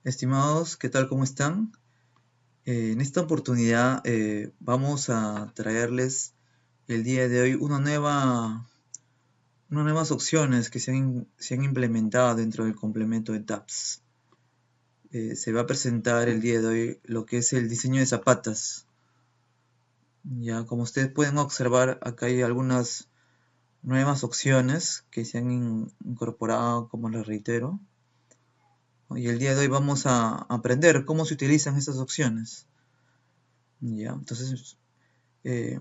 Estimados, ¿qué tal? ¿Cómo están? En esta oportunidad vamos a traerles el día de hoy unas nuevas opciones que se han implementado dentro del complemento de TAPS. Se va a presentar el día de hoy lo que es el diseño de zapatas. Ya, como ustedes pueden observar, acá hay algunas nuevas opciones que se han incorporado, como les reitero. Y el día de hoy vamos a aprender cómo se utilizan estas opciones. Ya, entonces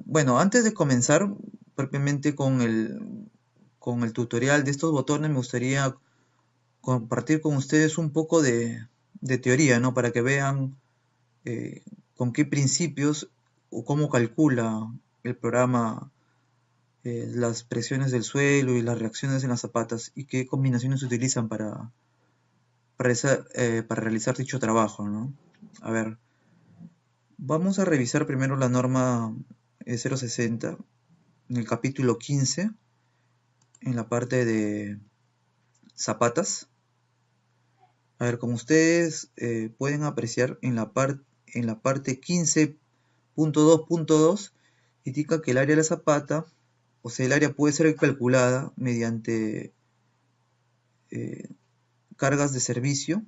bueno, antes de comenzar propiamente con el tutorial de estos botones, me gustaría compartir con ustedes un poco de teoría, ¿no? Para que vean eh, con qué principios o cómo calcula el programa las presiones del suelo y las reacciones en las zapatas y qué combinaciones se utilizan para realizar dicho trabajo, ¿no? A ver, vamos a revisar primero la norma 060 en el capítulo 15 en la parte de zapatas. A ver, como ustedes pueden apreciar en la parte 15.2.2 indica que el área de la zapata, o sea, el área puede ser calculada mediante eh, cargas de servicio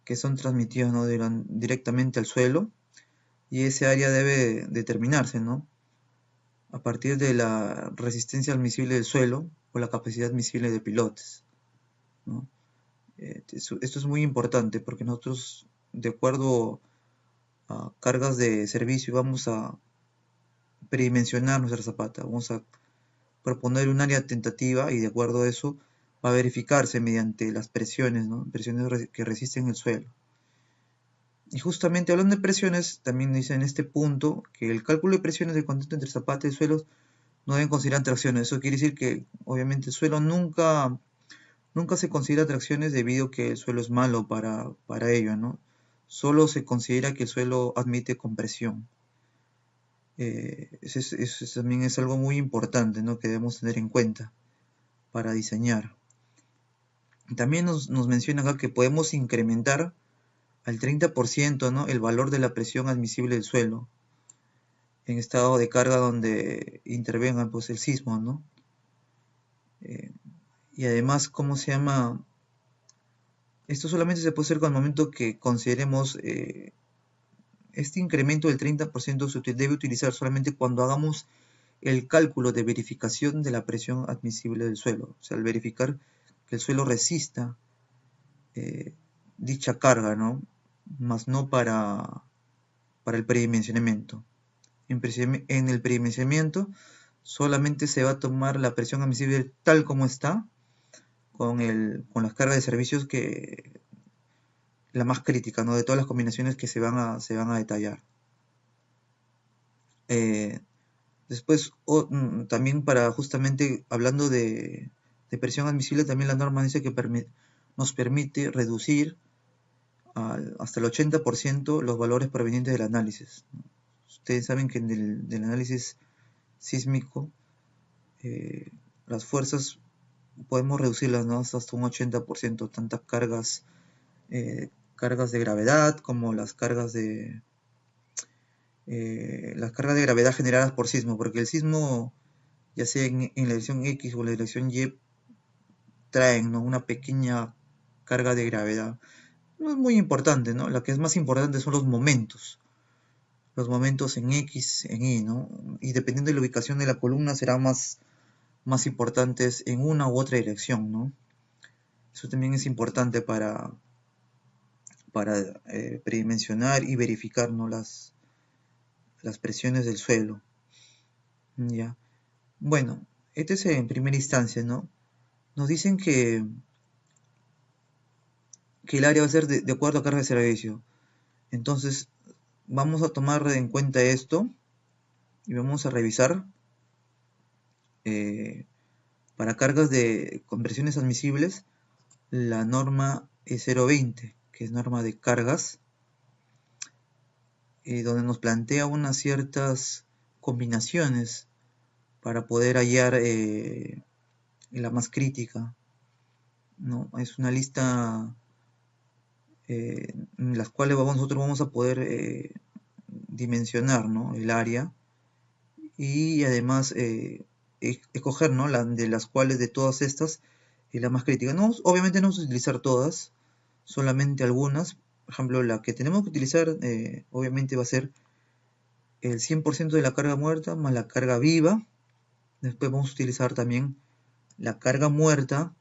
que son transmitidas, ¿no? Directamente al suelo, y ese área debe determinarse, ¿no? A partir de la resistencia admisible del suelo o la capacidad admisible de pilotes, ¿no? Esto es muy importante porque nosotros, de acuerdo a cargas de servicio, vamos a predimensionar nuestra zapata, vamos a proponer un área tentativa y de acuerdo a eso va a verificarse mediante las presiones, ¿no? Presiones que resisten el suelo. Y justamente hablando de presiones, también dice en este punto que el cálculo de presiones del contacto entre zapata y suelos no deben considerar tracciones. Eso quiere decir que obviamente el suelo nunca se considera tracciones debido a que el suelo es malo para ello, ¿no? Solo se considera que el suelo admite compresión. Eso también es algo muy importante, ¿no? Que debemos tener en cuenta para diseñar. También nos menciona acá que podemos incrementar al 30%, ¿no? El valor de la presión admisible del suelo en estado de carga donde intervenga pues, el sismo, ¿no? Eh, y además, ¿cómo se llama? Esto solamente se puede hacer con el momento que consideremos este incremento del 30% se debe utilizar solamente cuando hagamos el cálculo de verificación de la presión admisible del suelo. O sea, al verificar que el suelo resista eh, dicha carga, ¿no? Más no para el predimensionamiento. En el predimensionamiento solamente se va a tomar la presión admisible tal como está, con las cargas de servicios que la más crítica, ¿no? De todas las combinaciones que se van a detallar. Eh, Después, también para justamente hablando de presión admisible, también la norma dice que nos permite reducir hasta el 80% los valores provenientes del análisis. Ustedes saben que en del análisis sísmico, eh, las fuerzas podemos reducirlas, ¿no? Hasta un 80%, tantas cargas de gravedad como las cargas de gravedad generadas por sismo, porque el sismo, ya sea en la dirección X o la dirección Y, traen, ¿no? Una pequeña carga de gravedad. No es muy importante, ¿no? La que es más importante son los momentos en X, en Y, ¿no? Y dependiendo de la ubicación de la columna serán más importantes en una u otra dirección, ¿no? Eso también es importante para predimensionar y verificar, ¿no? Las presiones del suelo. Ya. Bueno, este es en primera instancia, ¿no? Nos dicen que el área va a ser de acuerdo a carga de servicio. Entonces, vamos a tomar en cuenta esto y vamos a revisar eh, para cargas de conversiones admisibles la norma E020, que es norma de cargas, donde nos plantea unas ciertas combinaciones para poder hallar la más crítica, ¿no? Es una lista en las cuales nosotros vamos a poder dimensionar, ¿no?, el área, y además escoger, ¿no?, de las cuales de todas estas es la más crítica. No, obviamente no vamos a utilizar todas, solamente algunas. Por ejemplo, la que tenemos que utilizar obviamente va a ser el 100% de la carga muerta más la carga viva. Después vamos a utilizar también la carga muerta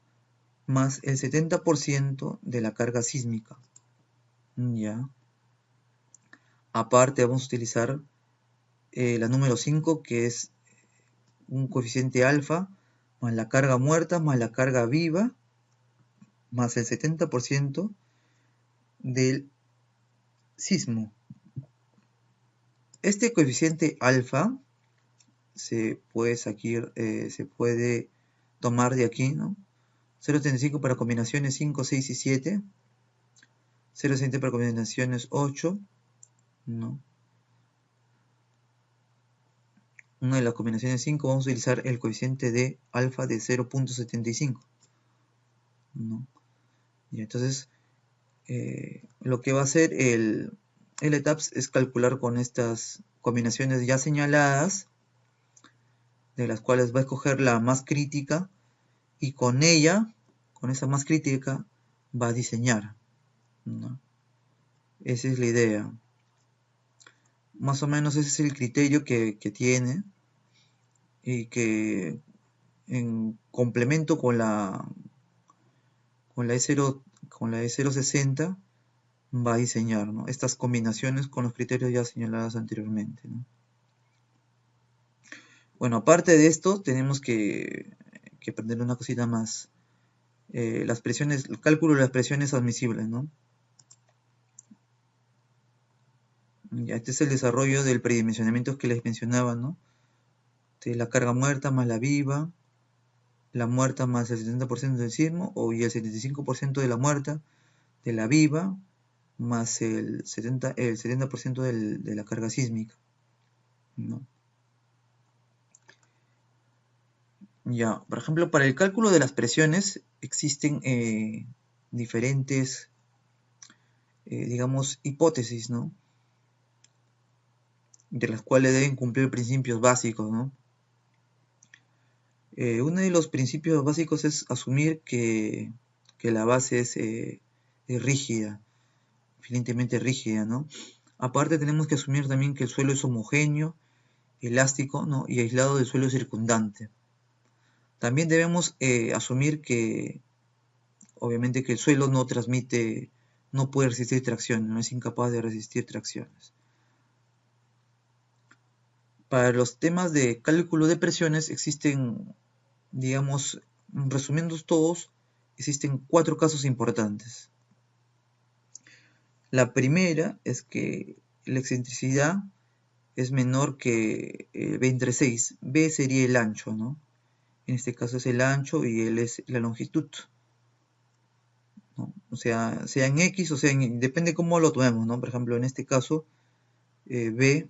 más el 70% de la carga sísmica. Ya. Aparte vamos a utilizar la número 5, que es un coeficiente alfa, más la carga muerta, más la carga viva, más el 70% del sismo. Este coeficiente alfa se puede tomar de aquí, ¿no? 0,75 para combinaciones 5, 6 y 7, 0,70 para combinaciones 8, ¿no? Una de las combinaciones 5 vamos a utilizar el coeficiente de alfa de 0,75, ¿no? Y entonces lo que va a hacer el LTAPS es calcular con estas combinaciones ya señaladas, de las cuales va a escoger la más crítica, y con ella, con esa más crítica, va a diseñar, ¿no? Esa es la idea. Más o menos ese es el criterio que tiene, y que en complemento con la E060 va a diseñar, ¿no?, estas combinaciones con los criterios ya señalados anteriormente, ¿no? Bueno, aparte de esto, tenemos que aprender una cosita más. Las presiones, el cálculo de las presiones admisibles, ¿no? Ya, este es el desarrollo del predimensionamiento que les mencionaba, ¿no? De la carga muerta más la muerta más el 70% del sismo, y el 75% de la muerta, de la viva, más el 70% de la carga sísmica, ¿no? Ya, por ejemplo, para el cálculo de las presiones existen diferentes, digamos, hipótesis, ¿no?, de las cuales deben cumplir principios básicos, ¿no? Uno de los principios básicos es asumir que la base es rígida, evidentemente rígida, ¿no? Aparte tenemos que asumir también que el suelo es homogéneo, elástico, ¿no?, y aislado del suelo circundante. También debemos asumir que, obviamente, que el suelo no puede resistir tracción, no es incapaz de resistir tracciones. Para los temas de cálculo de presiones existen, digamos, resumiendo todos, existen 4 casos importantes. La primera es que la excentricidad es menor que B entre 6. B sería el ancho, ¿no? En este caso es el ancho y L es la longitud, ¿no? O sea en X o sea depende cómo lo tomemos, ¿no? Por ejemplo, en este caso, B,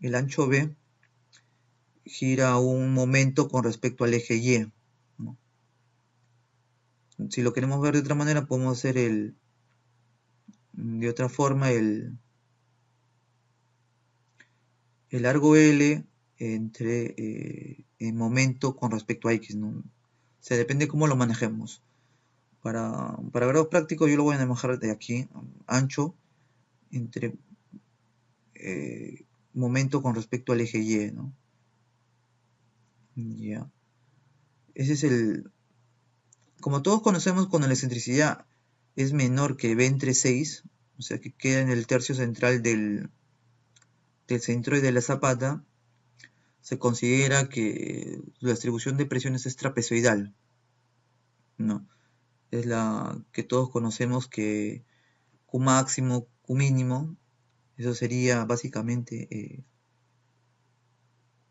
el ancho B, gira un momento con respecto al eje Y, ¿no? Si lo queremos ver de otra manera, podemos hacer de otra forma el largo L entre el momento con respecto a X, ¿no? O sea, depende cómo lo manejemos. Para grado práctico yo lo voy a manejar de aquí, ancho entre momento con respecto al eje Y, ¿no? Ya. Ese es como todos conocemos, cuando la excentricidad es menor que B entre 6, o sea que queda en el tercio central del centroide de la zapata, se considera que la distribución de presiones es trapezoidal, ¿no? Es la que todos conocemos, que Q máximo, Q mínimo, eso sería básicamente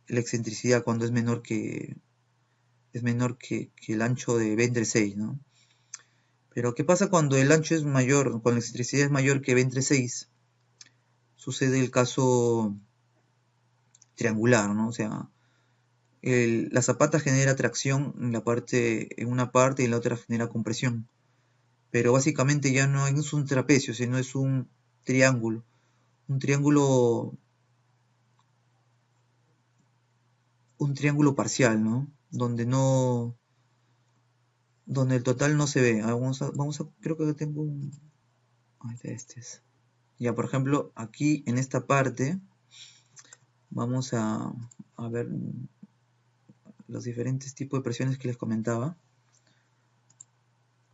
la excentricidad cuando es menor que el ancho de B entre 6, ¿no? Pero ¿qué pasa cuando el ancho es mayor, cuando la excentricidad es mayor que B entre 6? Sucede el caso triangular, ¿no? O sea, la zapata genera tracción en una parte y en la otra genera compresión. pero básicamente ya no es un trapecio, sino es triángulo, un triángulo, un triángulo parcial, ¿no? Donde el total no se ve. Creo que tengo un, este es. Ya, por ejemplo, aquí en esta parte vamos a ver los diferentes tipos de presiones que les comentaba.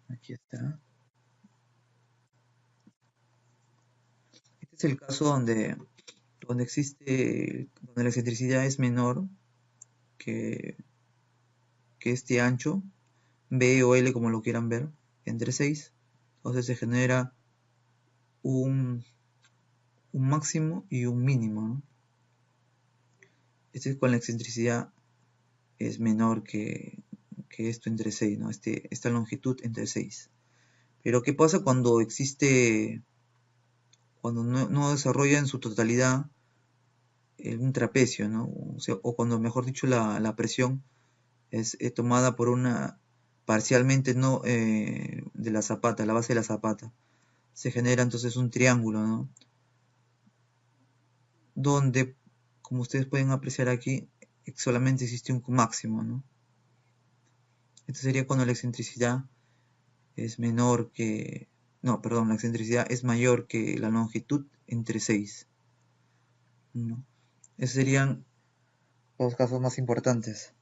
Aquí está. Este es el caso donde la excentricidad es menor que, que este ancho, B o L como lo quieran ver, entre 6. Entonces se genera un, un máximo y un mínimo, ¿no? Este es con la excentricidad es menor que esto entre 6, ¿no? Esta longitud entre 6. Pero ¿qué pasa cuando no desarrolla en su totalidad un trapecio, ¿no? O sea, o cuando, mejor dicho, la presión es tomada por una parcialmente no de la zapata, la base de la zapata. Se genera entonces un triángulo, ¿no? Donde, como ustedes pueden apreciar aquí, solamente existe un máximo, ¿no? Esto sería cuando la excentricidad es menor que... No, perdón, la excentricidad es mayor que la longitud entre 6, ¿no? Esos serían los casos más importantes.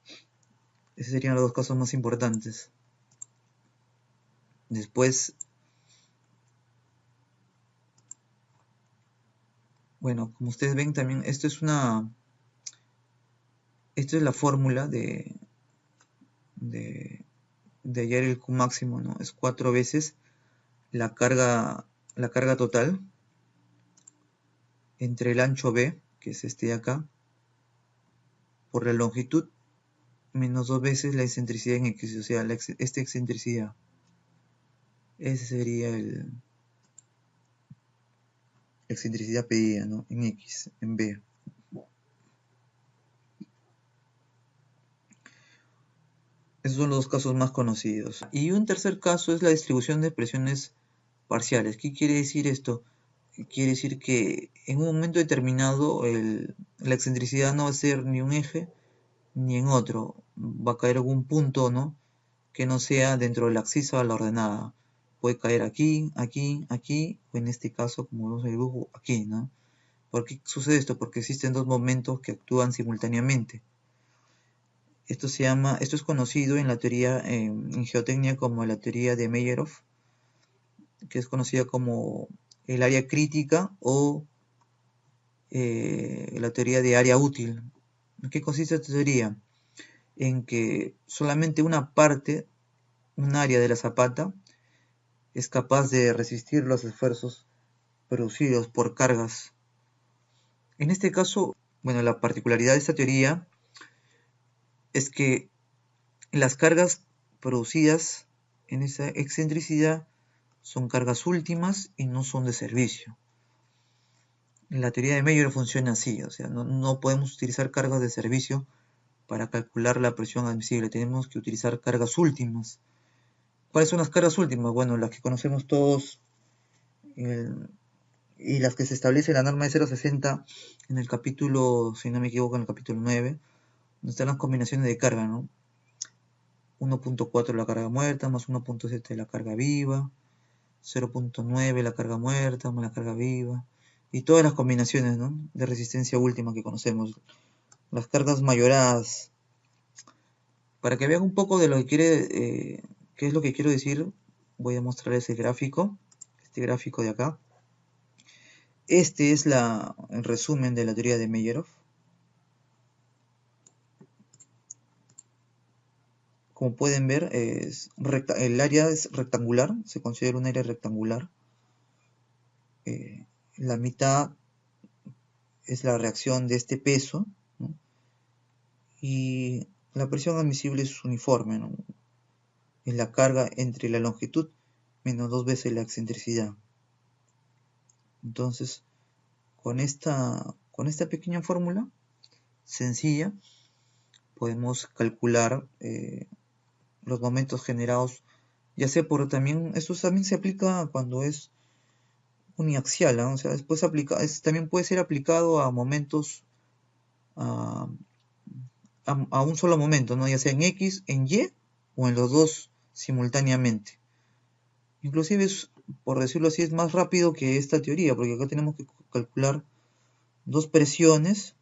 Esos serían los dos casos más importantes. Después, bueno, como ustedes ven también, esto es la fórmula de, de hallar el Q máximo, ¿no? Es 4 veces la carga total entre el ancho B, que es este de acá, por la longitud, menos 2 veces la excentricidad en X, o sea, esta excentricidad. Ese sería la excentricidad pedida, ¿no? En X, en B. Esos son los dos casos más conocidos. Y un tercer caso es la distribución de presiones parciales. ¿Qué quiere decir esto? Quiere decir que en un momento determinado la excentricidad no va a ser ni un eje ni en otro. Va a caer algún punto, ¿no? Que no sea dentro de la axis a la ordenada. Puede caer aquí, aquí, aquí, o en este caso, como vemos en el dibujo, aquí, ¿no? ¿Por qué sucede esto? Porque existen dos momentos que actúan simultáneamente. Esto es conocido en la teoría, en geotecnia, como la teoría de Meyerhof, que es conocida como el área crítica o la teoría de área útil. ¿En qué consiste esta teoría? En que solamente una parte, un área de la zapata, es capaz de resistir los esfuerzos producidos por cargas. En este caso, bueno, la particularidad de esta teoría es que las cargas producidas en esa excentricidad son cargas últimas y no son de servicio. La teoría de Meyer funciona así, o sea, no podemos utilizar cargas de servicio para calcular la presión admisible, tenemos que utilizar cargas últimas. ¿Cuáles son las cargas últimas? Bueno, las que conocemos todos y las que se establece en la norma de 0,60 en el capítulo, si no me equivoco, en el capítulo 9, donde están las combinaciones de carga, ¿no? 1.4 la carga muerta, más 1.7 la carga viva, 0.9 la carga muerta, más la carga viva, y todas las combinaciones, ¿no? De resistencia última que conocemos, las cargas mayoradas. Para que vean un poco de lo que qué es lo que quiero decir, voy a mostrarles el gráfico, este gráfico de acá. Este es el resumen de la teoría de Meyerhof. Como pueden ver, el área es rectangular, se considera un área rectangular. La mitad es la reacción de este peso, ¿no? Y la presión admisible es uniforme, ¿no? Es la carga entre la longitud menos 2 veces la excentricidad. Entonces, con esta pequeña fórmula sencilla, podemos calcular los momentos generados ya sea por también, esto también se aplica cuando es uniaxial, ¿no? O sea, después también puede ser aplicado a momentos, a, a un solo momento, ¿no? Ya sea en X, en Y o en los dos simultáneamente. Inclusive, por decirlo así, es más rápido que esta teoría, porque acá tenemos que calcular dos presiones,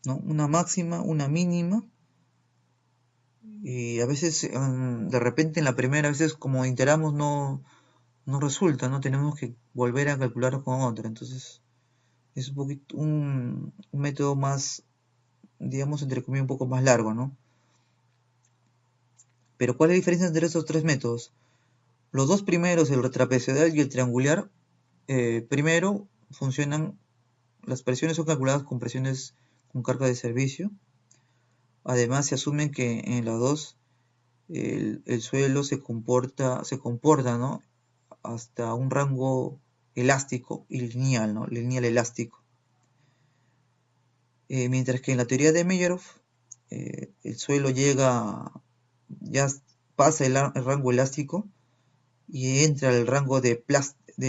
¿no? Una máxima, una mínima, y a veces, de repente en la primera, a veces como iteramos no resulta, ¿no? Tenemos que volver a calcular con otra, entonces es un poquito un método más, digamos, entre comillas, un poco más largo, ¿no? Pero ¿cuál es la diferencia entre estos tres métodos? Los dos primeros, el trapezoidal y el triangular, primero funcionan, las presiones son calculadas con presiones con carga de servicio. Además, se asume que en los dos el suelo se comporta, ¿no? Hasta un rango elástico y lineal, ¿no? Lineal elástico. Mientras que en la teoría de Meyerhof, el suelo ya pasa el rango elástico y entra al rango de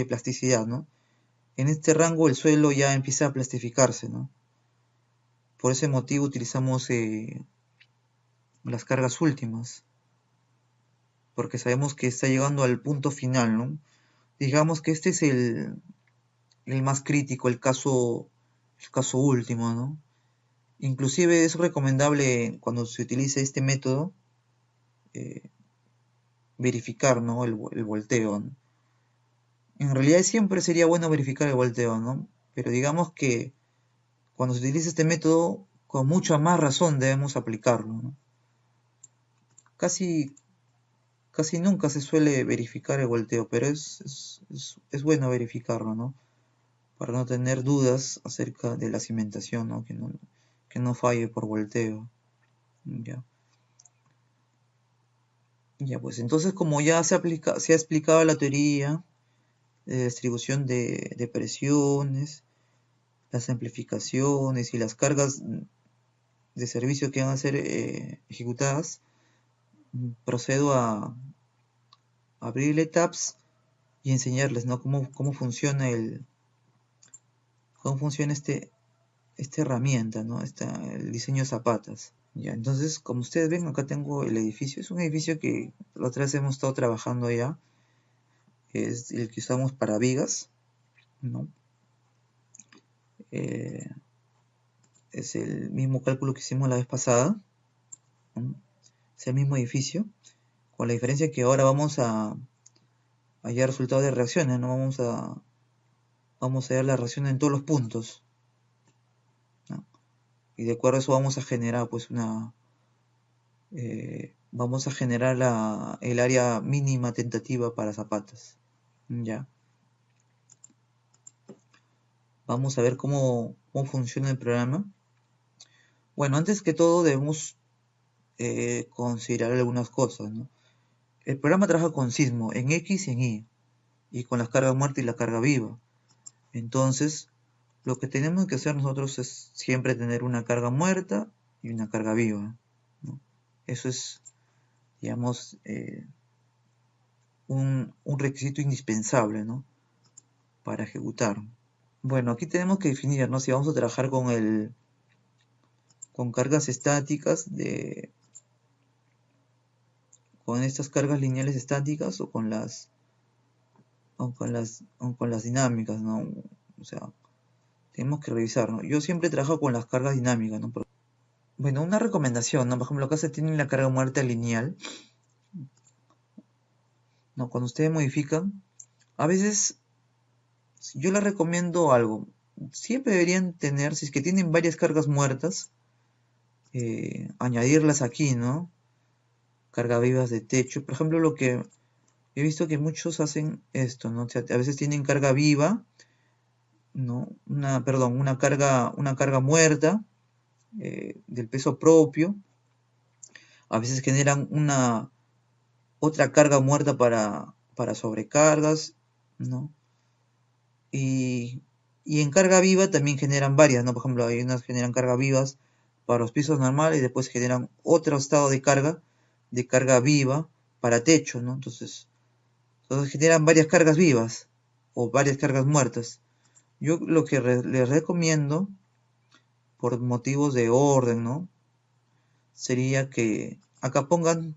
plasticidad, ¿no? En este rango el suelo ya empieza a plastificarse, ¿no? Por ese motivo utilizamos las cargas últimas, porque sabemos que está llegando al punto final, ¿no? Digamos que este es el más crítico, el caso último, ¿no? Inclusive es recomendable cuando se utilice este método eh, verificar, ¿no? el volteo, ¿no? En realidad siempre sería bueno verificar el volteo, ¿no? Pero digamos que cuando se utiliza este método, con mucha más razón debemos aplicarlo, ¿no? Casi, casi nunca se suele verificar el volteo, pero es bueno verificarlo, ¿no? Para no tener dudas acerca de la cimentación, ¿no? Que no falle por volteo. Ya. Ya, pues entonces como ya se ha explicado la teoría de distribución de presiones, las amplificaciones y las cargas de servicio que van a ser ejecutadas, procedo a abrirle tabs y enseñarles, ¿no? cómo funciona esta herramienta, ¿no? El diseño de zapatas. Ya, entonces, como ustedes ven, acá tengo el edificio. Es un edificio que la otra vez hemos estado trabajando ya. Es el que usamos para vigas, ¿no? Eh, es el mismo cálculo que hicimos la vez pasada, ¿no? Es el mismo edificio, con la diferencia que ahora vamos a hallar resultados de reacciones, ¿no? Vamos a hallar la reacción en todos los puntos, ¿no? Y de acuerdo a eso vamos a generar, pues, vamos a generar el área mínima tentativa para zapatas. Ya. Vamos a ver cómo funciona el programa. Bueno, antes que todo debemos considerar algunas cosas, ¿no? El programa trabaja con sismo en X y en y con la carga muerta y la carga viva. Entonces, lo que tenemos que hacer nosotros es siempre tener una carga muerta y una carga viva, ¿no? Eso es, digamos, un requisito indispensable, ¿no? Para ejecutar. Bueno, aquí tenemos que definir, ¿no? Si vamos a trabajar con cargas estáticas con estas cargas lineales estáticas o con las dinámicas, ¿no? O sea, tenemos que revisar, ¿no? Yo siempre trabajo con las cargas dinámicas, ¿no? Bueno, una recomendación, ¿no? Por ejemplo, acá se tiene la carga muerta lineal, ¿no? Cuando ustedes modifican, a veces yo les recomiendo algo. Siempre deberían tener, si es que tienen varias cargas muertas, añadirlas aquí, ¿no? Carga vivas de techo. Por ejemplo, lo que he visto que muchos hacen esto, ¿no? O sea, a veces tienen carga viva, ¿no? Una carga muerta del peso propio. A veces generan otra carga muerta para sobrecargas, ¿no? Y en carga viva también generan varias, ¿no? Por ejemplo, hay unas que generan carga vivas para los pisos normales y después generan otro estado de carga viva para techo, ¿no? Entonces generan varias cargas vivas o varias cargas muertas. Yo lo que les recomiendo, por motivos de orden, ¿no? Sería que acá pongan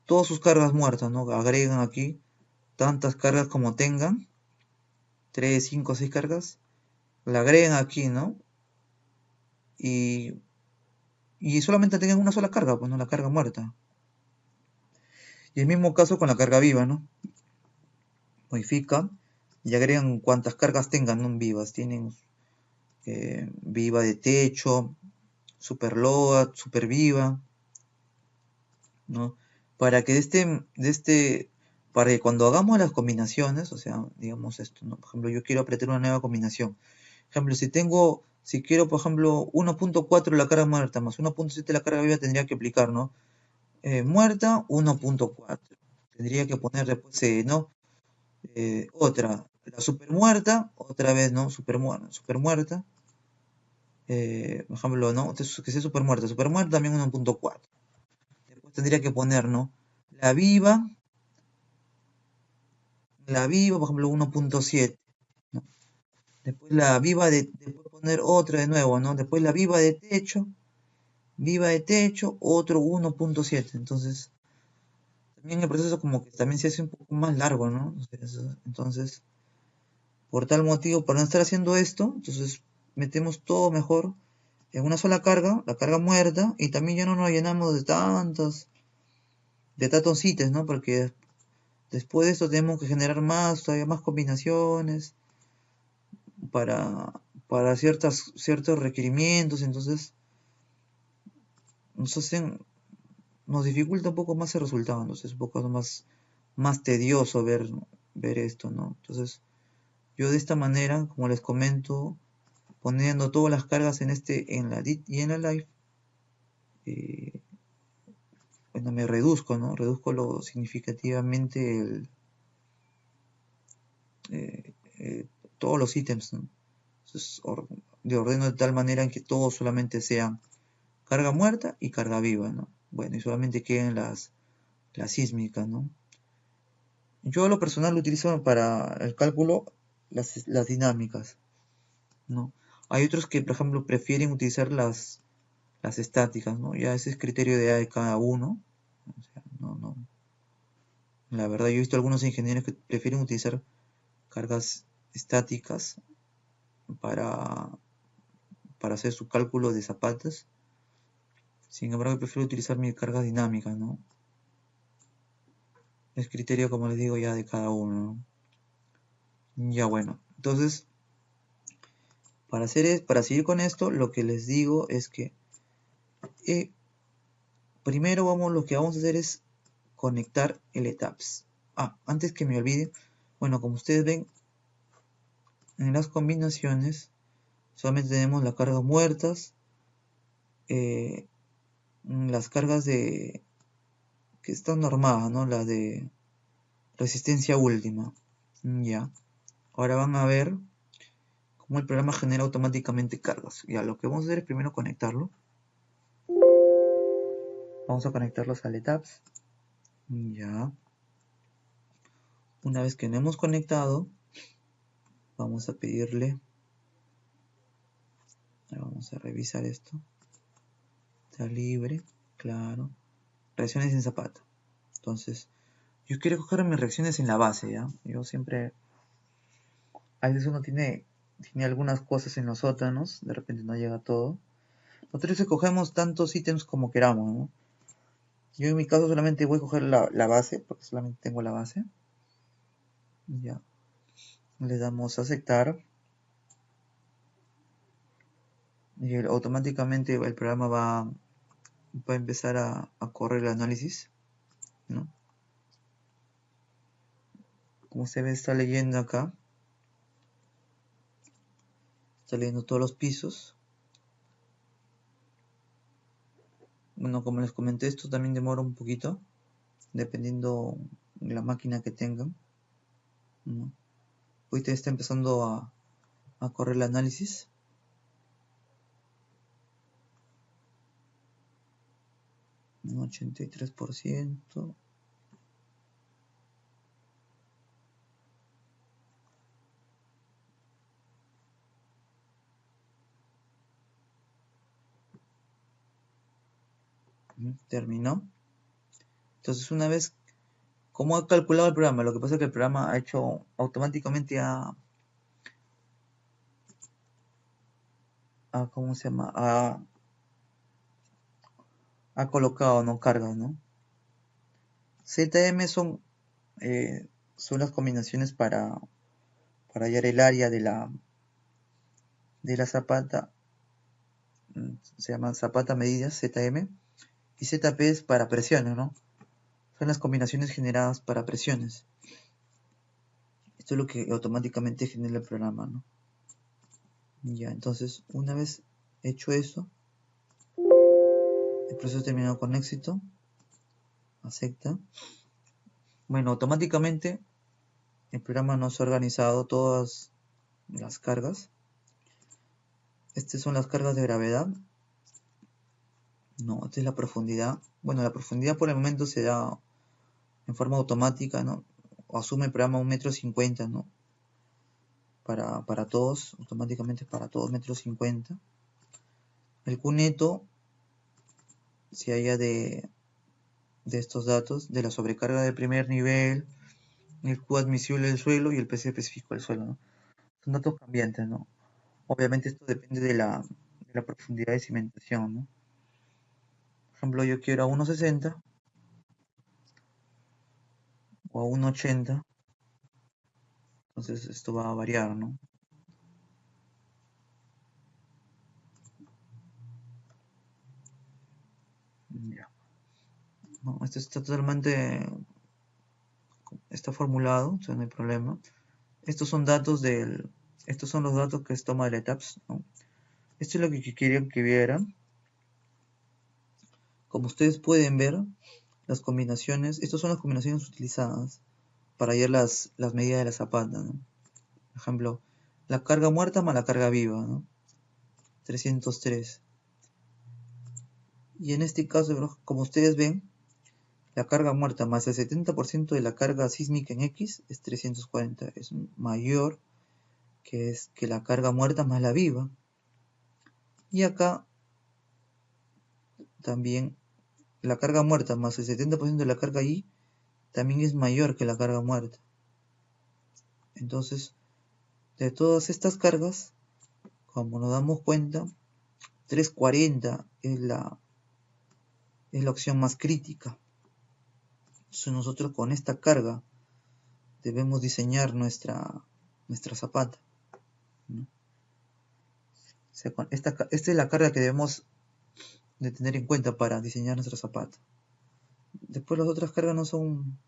todas sus cargas muertas, ¿no? Agregan aquí tantas cargas como tengan, 3, 5, 6 cargas, la agregan aquí, ¿no? Y solamente tengan una sola carga, pues no, la carga muerta. Y el mismo caso con la carga viva, ¿no? Modifican y agregan cuantas cargas tengan, ¿no? Vivas. Tienen viva de techo, super load, super viva, ¿no? Para que para que cuando hagamos las combinaciones, o sea, digamos esto, ¿no? Por ejemplo, yo quiero apretar una nueva combinación. Por ejemplo, si quiero, por ejemplo, 1.4 la carga muerta más 1.7 la carga viva, tendría que aplicar, ¿no? Muerta, 1.4. Tendría que poner después, ¿no? Otra, la super muerta, otra vez, ¿no? Super muerta. Por ejemplo, ¿no? Que sea super muerta también 1.4. Después tendría que poner, ¿no? La viva, por ejemplo, 1.7, ¿no? Después después poner otra de nuevo, ¿no? Después la viva de techo, otro 1.7. Entonces, también el proceso como que también se hace un poco más largo, ¿no? Entonces, por tal motivo, para no estar haciendo esto, entonces metemos todo mejor en una sola carga, la carga muerta, y también ya no nos llenamos de tantos ítems, ¿no? Porque después de esto tenemos que generar todavía más combinaciones para, ciertos requerimientos, entonces nos hacen, nos dificulta un poco más el resultado, entonces es un poco más tedioso ver esto, ¿no? Entonces, yo de esta manera, como les comento, poniendo todas las cargas en la DIT y en la live, bueno, me reduzco, ¿no? Reduzco significativamente eh, eh, todos los ítems, ¿no? Entonces, de ordeno de tal manera en que todos solamente sean carga muerta y carga viva, ¿no? Bueno, y solamente queden las sísmicas, ¿no? Yo a lo personal utilizo para el cálculo las dinámicas, ¿no? Hay otros que, por ejemplo, prefieren utilizar las estáticas, ¿no? Ya ese es criterio de cada uno. O sea, no. La verdad, yo he visto algunos ingenieros que prefieren utilizar cargas estáticas para, para hacer su cálculo de zapatas. Sin embargo, yo prefiero utilizar mi carga dinámica, ¿no? Es criterio, como les digo, ya de cada uno, ¿no? Ya bueno, entonces, para seguir con esto, lo que les digo es que eh, primero lo que vamos a hacer es conectar el ETAPS. Antes que me olvide, bueno, como ustedes ven, en las combinaciones solamente tenemos las cargas muertas, las cargas que están normadas, ¿no? La de resistencia última. Ya. Ahora van a ver cómo el programa genera automáticamente cargas. Ya, lo que vamos a hacer es primero conectarlo. Vamos a conectarlos al ETAPS. Ya. Una vez que lo hemos conectado, vamos a pedirle. Vamos a revisar esto. Está libre, claro. Reacciones en Zapata. Entonces, yo quiero coger mis reacciones en la base, ¿ya? Yo siempre. A veces uno tiene algunas cosas en los sótanos, de repente no llega todo. Nosotros escogemos tantos ítems como queramos, ¿no? Yo en mi caso solamente voy a coger la base, porque solamente tengo la base. Ya. Le damos a aceptar. Y automáticamente el programa va a empezar a correr el análisis, ¿no? Como se ve, está leyendo acá. Está leyendo todos los pisos. Bueno, como les comenté, esto también demora un poquito, dependiendo de la máquina que tengan, ¿no? Ahorita está empezando a correr el análisis. Un 83%. Terminó. Entonces una vez, como ha calculado el programa, lo que pasa es que el programa ha hecho automáticamente ¿cómo se llama? Ha colocado, no cargas, ¿no? ZM son las combinaciones para hallar el área de la zapata. Se llaman zapata medidas, ZM. Y ZP es para presiones, ¿no? Son las combinaciones generadas para presiones. Esto es lo que automáticamente genera el programa, ¿no? Ya, entonces, una vez hecho eso, el proceso terminado con éxito. Acepta. Bueno, automáticamente el programa nos ha organizado todas las cargas. Estas son las cargas de gravedad. No, esta es la profundidad. Bueno, la profundidad por el momento se da en forma automática, ¿no? O asume el programa 1,50 m, ¿no? Para todos, automáticamente para todos 1,50 m. El cuneto se halla de estos datos, de la sobrecarga del primer nivel, el Q admisible del suelo y el PC específico del suelo, ¿no? Son datos cambiantes, ¿no? Obviamente esto depende de la profundidad de cimentación, ¿no? Por ejemplo, yo quiero a 1,60 o a 1,80, entonces esto va a variar, ¿no? Ya. No, esto está totalmente, está formulado, o sea, no hay problema. Estos son estos son los datos que toma del ETAPS, ¿no? Esto es lo que quería que vieran. Como ustedes pueden ver, las combinaciones, estas son las combinaciones utilizadas para hallar las medidas de la zapata, ¿no? Por ejemplo, la carga muerta más la carga viva, ¿no? 303. Y en este caso, como ustedes ven, la carga muerta más el 70% de la carga sísmica en X es 340. Es mayor que la carga muerta más la viva. Y acá también la carga muerta más el 70% de la carga Y también es mayor que la carga muerta. Entonces, de todas estas cargas, como nos damos cuenta, 340 es la opción más crítica. Entonces nosotros con esta carga debemos diseñar nuestra zapata, ¿no? O sea, esta es la carga que debemos de tener en cuenta para diseñar nuestra zapata. Después las otras cargas no son,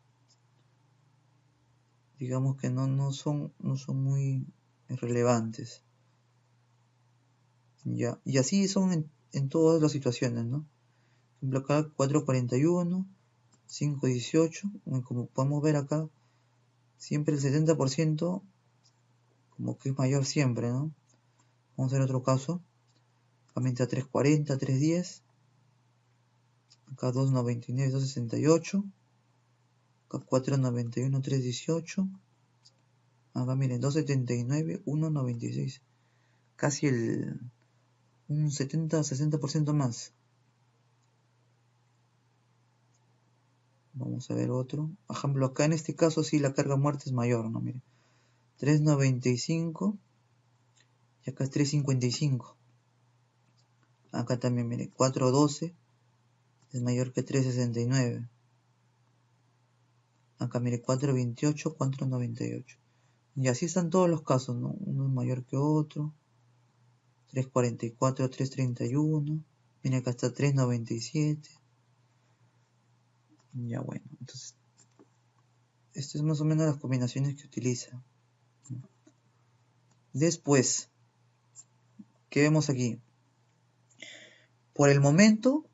digamos que no son muy relevantes. Ya, y así son en todas las situaciones, ¿no? Por ejemplo, acá 441, 518, como podemos ver acá, siempre el 70% como que es mayor siempre, ¿no? Vamos a ver otro caso. Acá 340, 310. Acá 299, 268. Acá 491, 318. Acá miren, 279, 196. Casi un 70-60% más. Vamos a ver otro. Por ejemplo, acá en este caso sí la carga muerta es mayor, ¿no? Miren. 395 y acá es 355. Acá también, miren, 412 es mayor que 369. Acá mire, 428, 498. Y así están todos los casos, ¿no? Uno es mayor que otro. 344, 331. Mira, acá está 397. Ya bueno, entonces, esto es más o menos las combinaciones que utiliza. Después, ¿qué vemos aquí? Por el momento,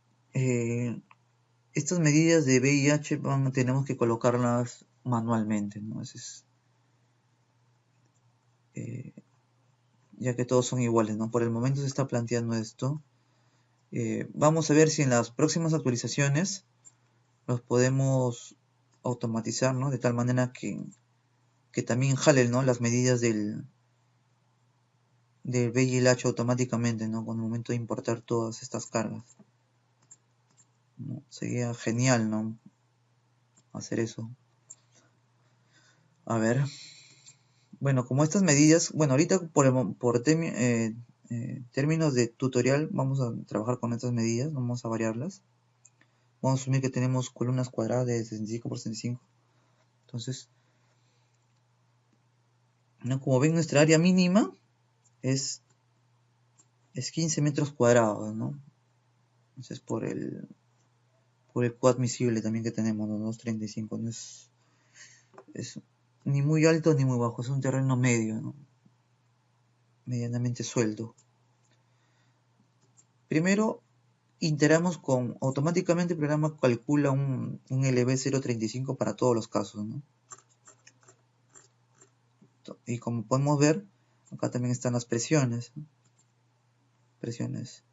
estas medidas de VIH tenemos que colocarlas manualmente, ¿no? Ya que todos son iguales, ¿no? Por el momento se está planteando esto. Vamos a ver si en las próximas actualizaciones los podemos automatizar, ¿no? De tal manera que también jalen, ¿no? Las medidas del VIH automáticamente, ¿no? Con el momento de importar todas estas cargas. ¿no? Sería genial, ¿no? Hacer eso. A ver. Bueno, como estas medidas, bueno, ahorita términos de tutorial vamos a trabajar con estas medidas, vamos a variarlas. Vamos a asumir que tenemos columnas cuadradas de 65 por 65. Entonces, ¿no? Como ven, nuestra área mínima es 15 metros cuadrados, ¿no? Entonces, por el cuadro admisible también que tenemos, los 235, no es ni muy alto ni muy bajo, es un terreno medio, ¿no? Medianamente suelto. Primero, iteramos automáticamente el programa calcula un LB 0.35 para todos los casos, ¿no? Y como podemos ver, acá también están las presiones, ¿no? Presiones.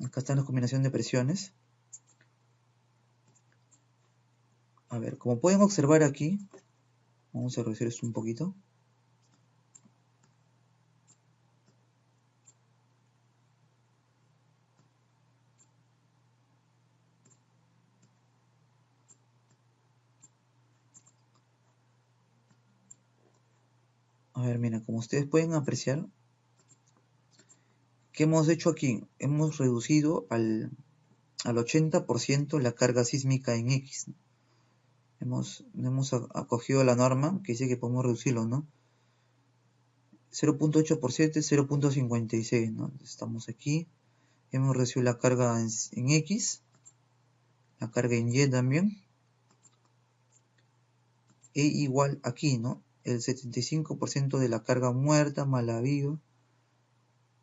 Acá está la combinación de presiones. A ver, como pueden observar aquí, vamos a reducir esto un poquito. A ver, miren, como ustedes pueden apreciar, ¿qué hemos hecho aquí? Hemos reducido al 80% la carga sísmica en X, ¿no? Hemos acogido la norma que dice que podemos reducirlo, ¿no? 0.8 por 7, 0.56, ¿no? Estamos aquí. Hemos reducido la carga en X, la carga en Y también. E igual aquí, ¿no? El 75% de la carga muerta más la viva.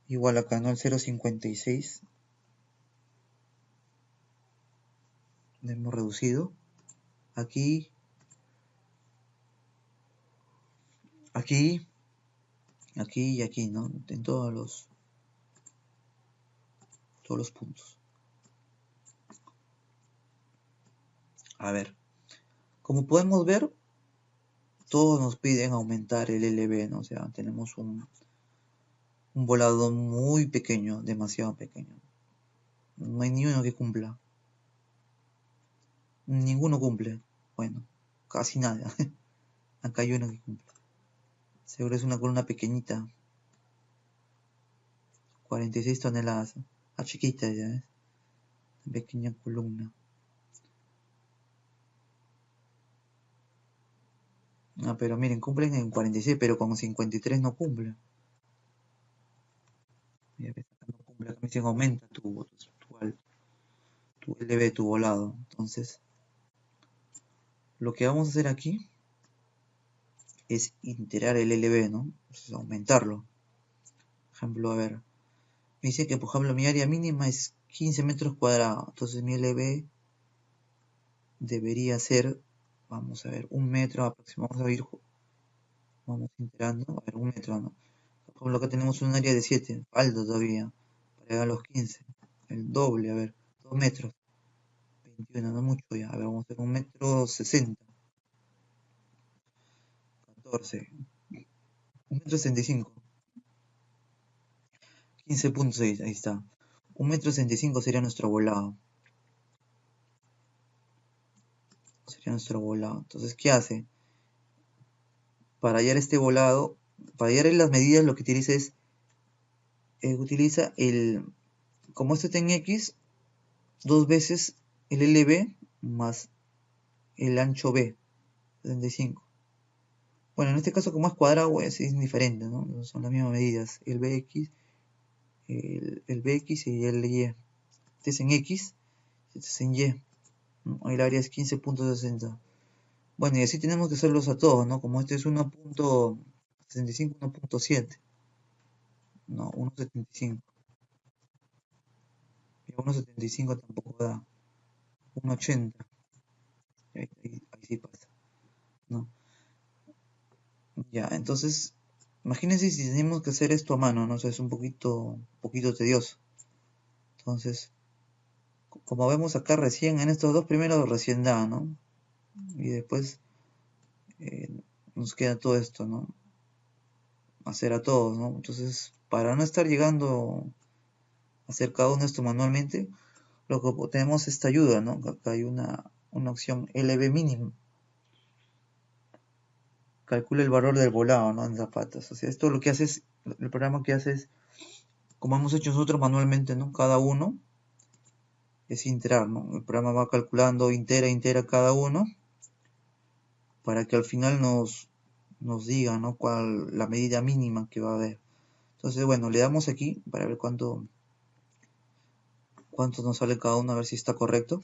Igual acá, ¿no? El 0.56. Lo hemos reducido. Aquí. Aquí. Aquí y aquí, ¿no? En todos los puntos. A ver. Como podemos ver, todos nos piden aumentar el LB, ¿no? O sea, tenemos un volado muy pequeño, demasiado pequeño. No hay ni uno que cumpla. Ninguno cumple. Bueno, casi nada. Acá hay uno que cumple. Seguro es una columna pequeñita. 46 toneladas. Ah, chiquita ya, ¿eh? Pequeña columna. Ah, pero miren, cumplen en 46, pero con 53 no cumple. Mira, no cumple. Acá me dicen aumenta tu LB, tu volado. Entonces, lo que vamos a hacer aquí es iterar el LB, ¿no? Entonces, aumentarlo. Por ejemplo, a ver, me dice que, por ejemplo, mi área mínima es 15 metros cuadrados. Entonces, mi LB debería ser, vamos a ver, un metro aproximadamente. Vamos iterando, a ver, un metro, ¿no? Por ejemplo, acá tenemos un área de 7, falta todavía para llegar a los 15. El doble, a ver, 2 metros. 21, no mucho ya. A ver, vamos a hacer un metro 60. 14. Un metro 65. 15.6, ahí está. Un metro 65 sería nuestro volado. Sería nuestro volado. Entonces, ¿qué hace? Para hallar este volado, para hallar las medidas, lo que utiliza es, utiliza como este está en X, dos veces el LB más el ancho B, 75. Bueno, en este caso como es cuadrado es indiferente, ¿no? Son las mismas medidas, el BX, el BX y el Y. Este es en X, este es en Y, ¿no? Ahí el área es 15.60. Bueno, y así tenemos que hacerlos a todos, ¿no? Como este es 1.65, 1.7. No, 1.75. Y 1.75 tampoco da. 1.80. Ahí sí pasa, ¿no? Ya, entonces, imagínense si tenemos que hacer esto a mano, ¿no? O sea, es un poquito tedioso. Entonces, como vemos acá recién, en estos dos primeros recién da, ¿no? Y después eh, nos queda todo esto, ¿no? Hacer a todos, ¿no? Entonces, para no estar llegando a hacer cada uno esto manualmente, lo que tenemos esta ayuda, ¿no? Acá hay una opción LB mínimo. Calcula el valor del volado, ¿no? En zapatas. O sea, esto lo que hace es, el programa que hace es, como hemos hecho nosotros manualmente, ¿no? Cada uno es integrar, ¿no? El programa va calculando integra cada uno para que al final nos diga, ¿no? Cuál la medida mínima que va a haber. Entonces, bueno, le damos aquí para ver cuánto nos sale cada uno, a ver si está correcto.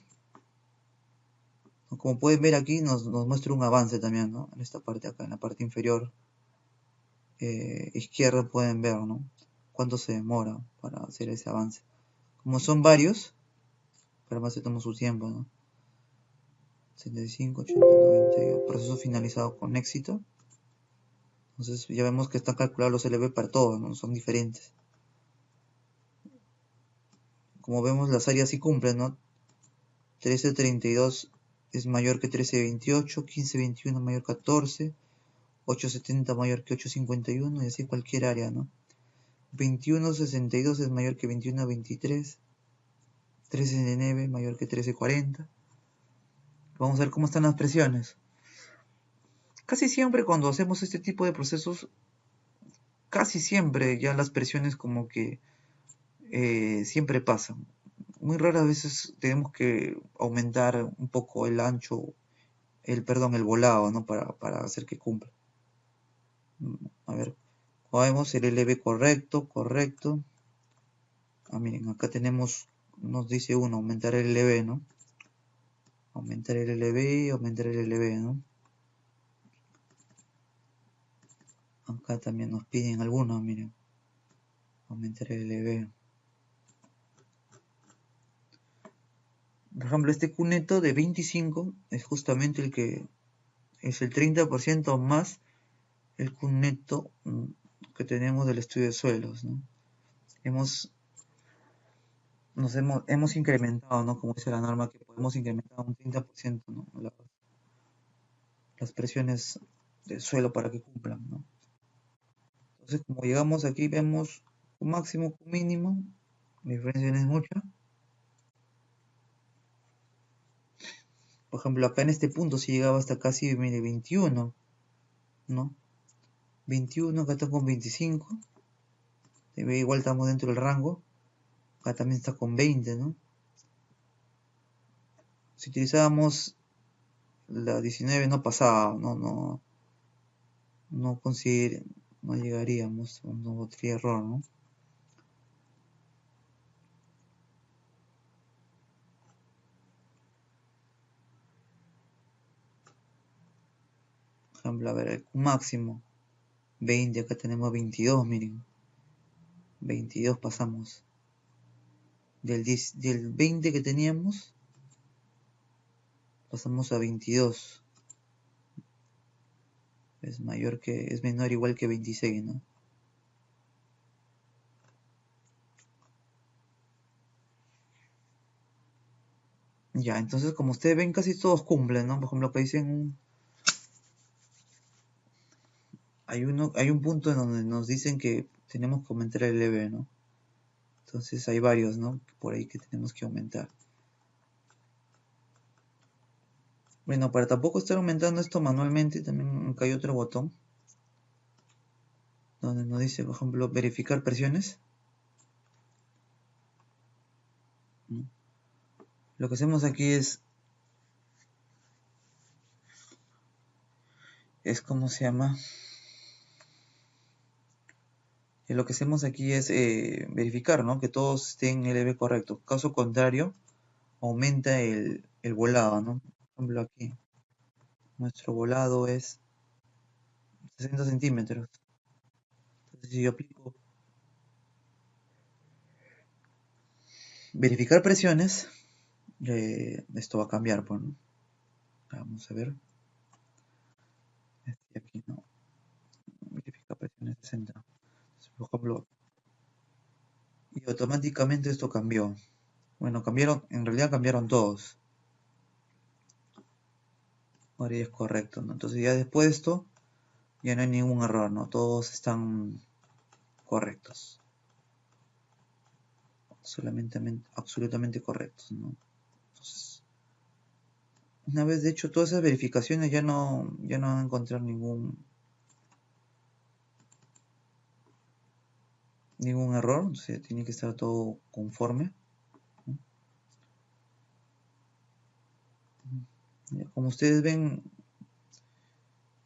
Como pueden ver aquí, nos muestra un avance también, ¿no? En esta parte acá, en la parte inferior izquierda pueden ver, ¿no? Cuánto se demora para hacer ese avance. Como son varios, pero más se toma su tiempo, ¿no? 75, 80, 90, proceso finalizado con éxito. Entonces ya vemos que están calculados los LB para todos, ¿no? Son diferentes. Como vemos, las áreas sí cumplen, ¿no? 1332 es mayor que 1328, 1521 mayor que 14, 870 mayor que 851 y así cualquier área, ¿no? 2162 es mayor que 2123, 1369 mayor que 1340. Vamos a ver cómo están las presiones. Casi siempre cuando hacemos este tipo de procesos, casi siempre ya las presiones como que siempre pasan. Muy raras veces tenemos que aumentar un poco el ancho, el volado, ¿no? Para hacer que cumpla. A ver, como vemos el LB correcto. Miren, acá tenemos, nos dice uno, aumentar el LB, ¿no? Aumentar el LB, ¿no? Acá también nos piden algunos, miren. Aumentar el LB. Por ejemplo, este cuneto de 25 es justamente el que es el 30% más el cuneto que tenemos del estudio de suelos, ¿no? Hemos incrementado, ¿no? Como dice la norma, que podemos incrementar un 30%, ¿no? Las presiones del suelo para que cumplan, ¿no? Entonces, como llegamos aquí, vemos un máximo, un mínimo, la diferencia no es mucha. Por ejemplo, acá en este punto si llegaba hasta casi, mire, 21, ¿no? 21, acá está con 25. Igual estamos dentro del rango. Acá también está con 20, ¿no? Si utilizábamos la 19 no pasaba, no no llegaríamos, no tendría error, ¿no? Por ejemplo, a ver, el máximo 20, acá tenemos 22, miren. 22 pasamos. Del 20 que teníamos, pasamos a 22. Es menor igual que 26, ¿no? Ya, entonces como ustedes ven casi todos cumplen, ¿no? Por ejemplo, que dicen, hay un punto en donde nos dicen que tenemos que aumentar el EV, ¿no? Entonces hay varios, ¿no? Por ahí que tenemos que aumentar. Bueno, para tampoco estar aumentando esto manualmente, también acá hay otro botón donde nos dice, por ejemplo, verificar presiones. ¿No? Lo que hacemos aquí ¿cómo se llama? Lo que hacemos aquí es verificar, ¿no? Que todos estén en el EV correcto. Caso contrario, aumenta el volado, ¿no? Por ejemplo, aquí nuestro volado es 60 centímetros. Entonces, si yo aplico verificar presiones, esto va a cambiar, pues, ¿no? Vamos a ver. Aquí no. Verificar presiones 60. Entonces, por ejemplo, y automáticamente esto cambió. Bueno, en realidad cambiaron todos. Ahora ya es correcto, ¿no? Entonces ya después de esto, ya no hay ningún error, ¿no? Todos están correctos. solamente absolutamente correctos, ¿no? Entonces, una vez de hecho todas esas verificaciones ya no van a encontrar ningún error, o sea, tiene que estar todo conforme. Como ustedes ven,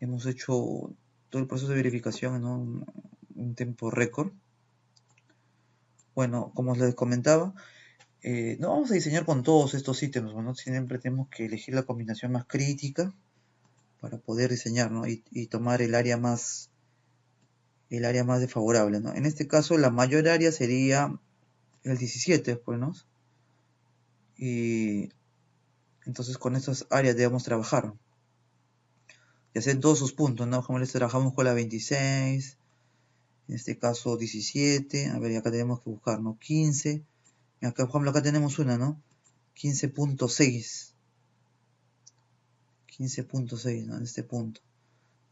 hemos hecho todo el proceso de verificación en un tiempo récord. Bueno, como les comentaba, no vamos a diseñar con todos estos ítems, ¿no? Siempre tenemos que elegir la combinación más crítica para poder diseñar, ¿no? Y tomar el área más desfavorable, ¿no? En este caso, la mayor área sería el 17, pues, ¿no? Y entonces con estas áreas debemos trabajar. Y hacer todos sus puntos, ¿no? Como les trabajamos con la 26, en este caso 17, a ver, y acá tenemos que buscar, ¿no? 15, y acá, por ejemplo, acá tenemos una, ¿no? 15.6, 15.6, ¿no? En este punto.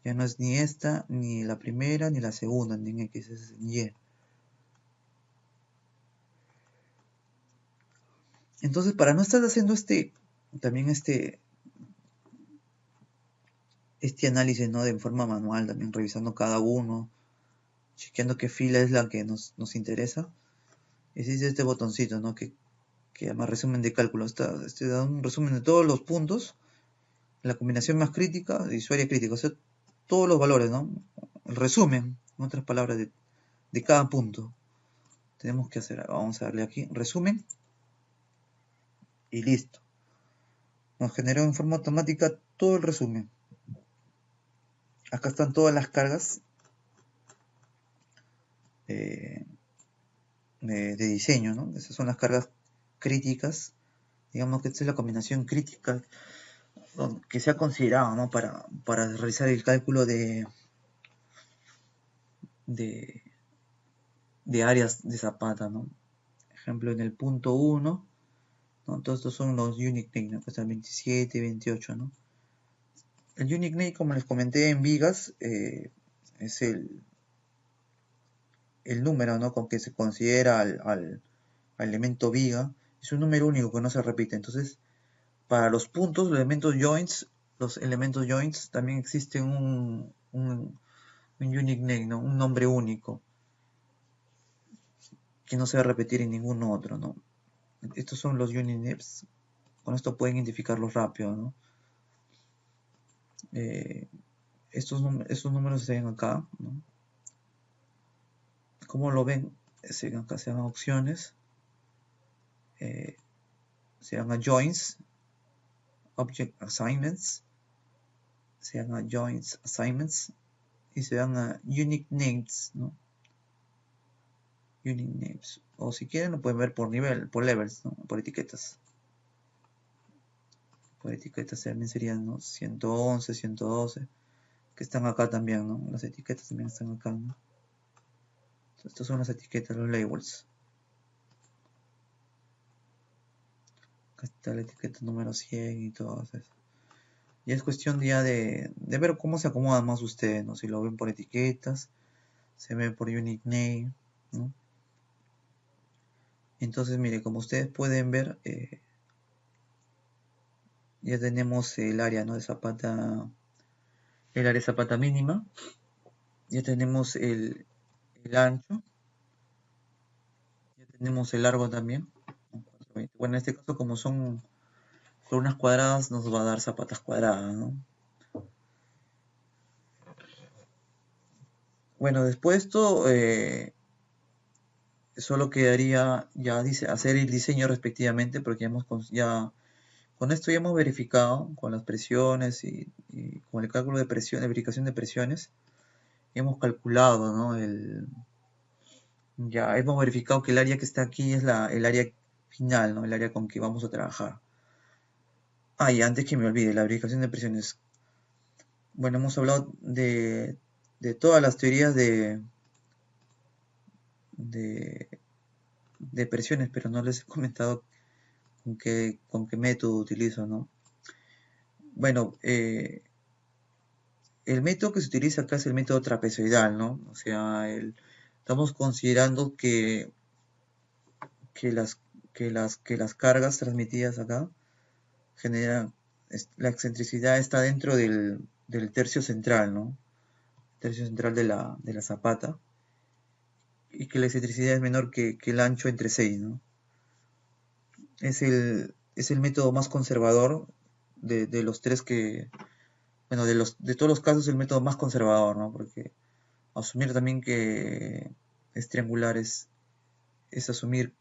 Ya no es ni esta, ni la primera, ni la segunda, ni en X, es en Y. Entonces, para no estar haciendo también este análisis, ¿no? De forma manual, también revisando cada uno, chequeando qué fila es la que nos interesa, existe este botoncito, ¿no? Que llama resumen de cálculo. Este da un resumen de todos los puntos, la combinación más crítica y su área crítica, o sea, todos los valores, ¿no? El resumen, en otras palabras, de cada punto. Tenemos que hacer, vamos a darle aquí, resumen, y listo. Nos generó en forma automática todo el resumen. Acá están todas las cargas de diseño, ¿no? Esas son las cargas críticas. Digamos que esta es la combinación crítica que se ha considerado, ¿no? Para realizar el cálculo de, de áreas de Zapata, ¿no? Ejemplo, en el punto 1, ¿no? Todos estos son los unique name, ¿no? Que están 27, 28, ¿no? El unique name, como les comenté en vigas, es el número, ¿no? Con que se considera al elemento viga. Es un número único que no se repite. Entonces, para los puntos, los elementos joints, también existe un unique name, ¿no? Un nombre único que no se va a repetir en ningún otro, ¿no? Estos son los unique names. Con esto pueden identificarlos rápido, ¿no? Estos números se ven acá, ¿no? ¿Cómo lo ven? Acá se llaman opciones, se llama joins, object assignments, se llama joins assignments y se llama unique names, ¿no? Unique names. O si quieren lo pueden ver por nivel, por levels, ¿no? Por etiquetas. Por etiquetas también serían, ¿no? 111, 112, que están acá también, ¿no? Las etiquetas también están acá, ¿no? Estas son las etiquetas, los labels. Acá está la etiqueta número 100 y todo eso. Y es cuestión ya de ver cómo se acomodan más ustedes, ¿no? Si lo ven por etiquetas, se ven por unique name, ¿no? Entonces, mire, como ustedes pueden ver, ya tenemos el área, ¿no? De Zapata, el área Zapata mínima. Ya tenemos el ancho. Ya tenemos el largo también. Bueno, en este caso, como son columnas cuadradas, nos va a dar zapatas cuadradas, ¿no? Bueno, después de esto, solo quedaría ya hacer el diseño respectivamente, porque con esto ya hemos verificado con las presiones y con el cálculo de presión, de verificación de presiones, hemos calculado, ¿no? Ya hemos verificado que el área que está aquí es el área final, ¿no? El área con que vamos a trabajar. Ah, y antes que me olvide, la verificación de presiones. Bueno, hemos hablado de todas las teorías de, de presiones, pero no les he comentado con qué método utilizo, ¿no? Bueno, el método que se utiliza acá es el método trapezoidal, ¿no? O sea, estamos considerando que que las cargas transmitidas acá generan, la excentricidad está dentro del tercio central, ¿no? Tercio central de la zapata, y que la excentricidad es menor que el ancho entre 6, ¿no? Es el método más conservador de los tres bueno, de todos los casos el método más conservador, ¿no? Porque asumir también que es triangular es asumir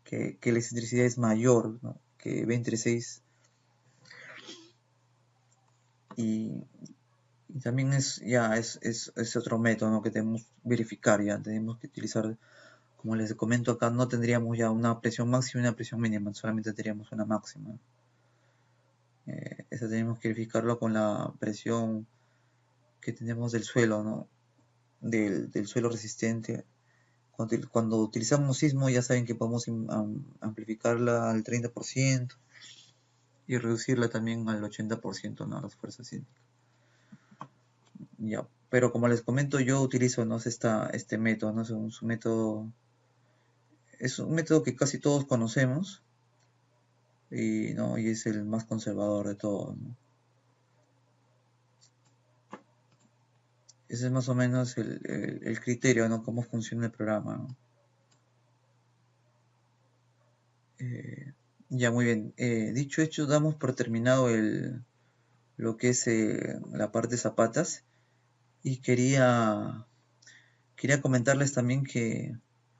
que la excentricidad es mayor, ¿no? Que B entre 6, y, y también es otro método, ¿no? Que tenemos que verificar, ya tenemos que utilizar, como les comento acá, no tendríamos ya una presión máxima y una presión mínima, solamente tendríamos una máxima. Esa tenemos que verificarlo con la presión que tenemos del suelo, ¿no? Del suelo resistente. Cuando utilizamos sismo, ya saben que podemos amplificarla al 30% y reducirla también al 80%, ¿no? Las fuerzas sísmicas. Ya, pero como les comento, yo utilizo, ¿no? Este método, ¿no? Es un método que casi todos conocemos, y, ¿no? Y es el más conservador de todos, ¿no? Ese es más o menos el criterio, ¿no? Cómo funciona el programa, ¿no? Ya, muy bien. Dicho hecho, damos por terminado lo que es la parte de zapatas, y quería comentarles también que,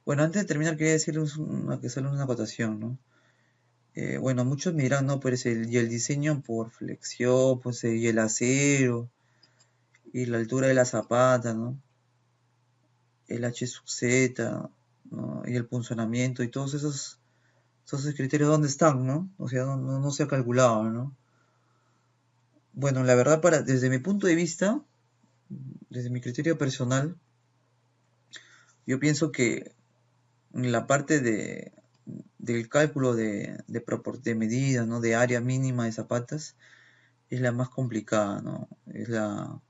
bueno, antes de terminar quería decirles que sale una acotación, ¿no? Bueno, muchos me dirán, no, pues y el diseño por flexión, pues y el acero, y la altura de la zapata, ¿no? El H sub Z, ¿no? Y el punzonamiento y todos esos criterios, ¿dónde están, no? O sea, no se ha calculado, ¿no? Bueno, la verdad, desde mi punto de vista, desde mi criterio personal, yo pienso que la parte del cálculo de medidas, ¿no? De área mínima de zapatas es la más complicada, ¿no? Es la